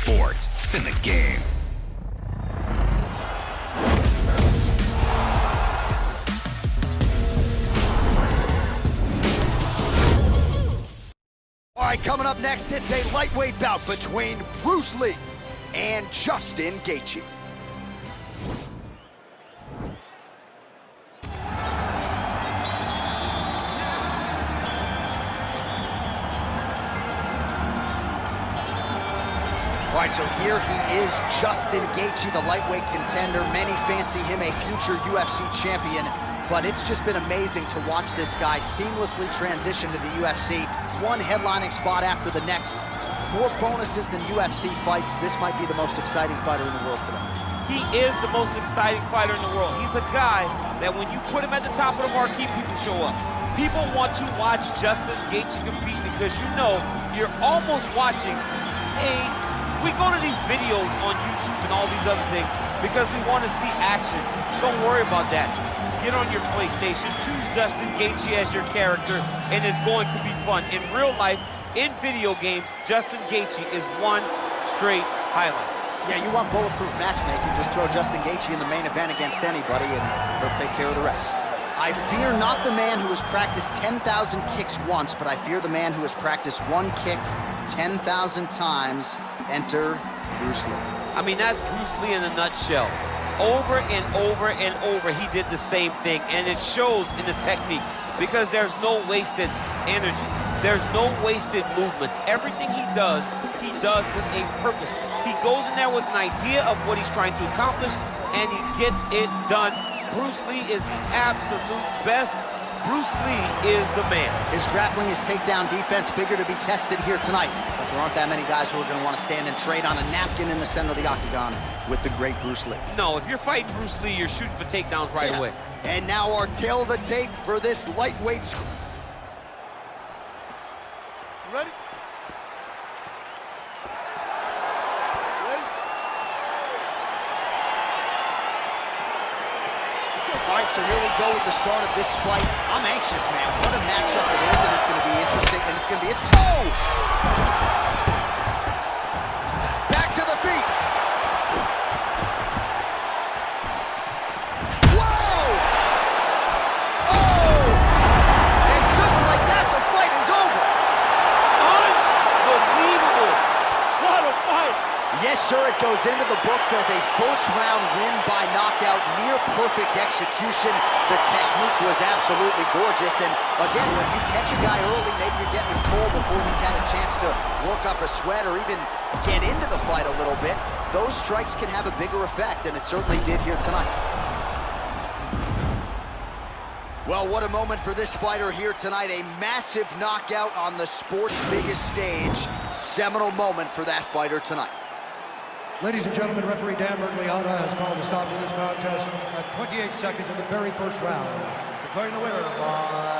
sports. It's in the game. All right, coming up next, it's a lightweight bout between Bruce Lee and Justin Gaethje. All right, so here he is, Justin Gaethje, the lightweight contender. Many fancy him a future UFC champion, but it's just been amazing to watch this guy seamlessly transition to the UFC. One headlining spot after the next. More bonuses than UFC fights. This might be the most exciting fighter in the world today. He is the most exciting fighter in the world. He's a guy that when you put him at the top of the marquee, people show up. People want to watch Justin Gaethje compete because you know you're almost watching we go to these videos on YouTube and all these other things because we want to see action. Don't worry about that. Get on your PlayStation, choose Justin Gaethje as your character, and it's going to be fun. In real life, in video games, Justin Gaethje is one straight highlight. Yeah, you want bulletproof matchmaking, just throw Justin Gaethje in the main event against anybody and he'll take care of the rest. I fear not the man who has practiced 10,000 kicks once, but I fear the man who has practiced one kick 10,000 times. Enter Bruce Lee. I mean, that's Bruce Lee in a nutshell. Over and over and over, he did the same thing, and it shows in the technique because there's no wasted energy. There's no wasted movements. Everything he does with a purpose. He goes in there with an idea of what he's trying to accomplish, and he gets it done. Bruce Lee is the absolute best. Bruce Lee is the man. His grappling, his takedown defense figure to be tested here tonight. But there aren't that many guys who are going to want to stand and trade on a napkin in the center of the octagon with the great Bruce Lee. No, if you're fighting Bruce Lee, you're shooting for takedowns right away. And now our tail of the tape for this lightweight. Ready? All right, so here we go with the start of this fight. I'm anxious, man. What a matchup it is, and it's going to be interesting, Oh! Back to the feet. Whoa! Oh! And just like that, the fight is over. Unbelievable. What a fight. Yes, sir, it goes into the books as a first-round win by knockout, near-perfect execution. The technique was absolutely gorgeous, and again, when you catch a guy early, maybe you're getting him full before he's had a chance to work up a sweat or even get into the fight a little bit. Those strikes can have a bigger effect, and it certainly did here tonight. Well, what a moment for this fighter here tonight. A massive knockout on the sport's biggest stage. Seminal moment for that fighter tonight. Ladies and gentlemen, referee Dan Mergliotta has called a stop to this contest at 28 seconds of the very first round, declaring the winner by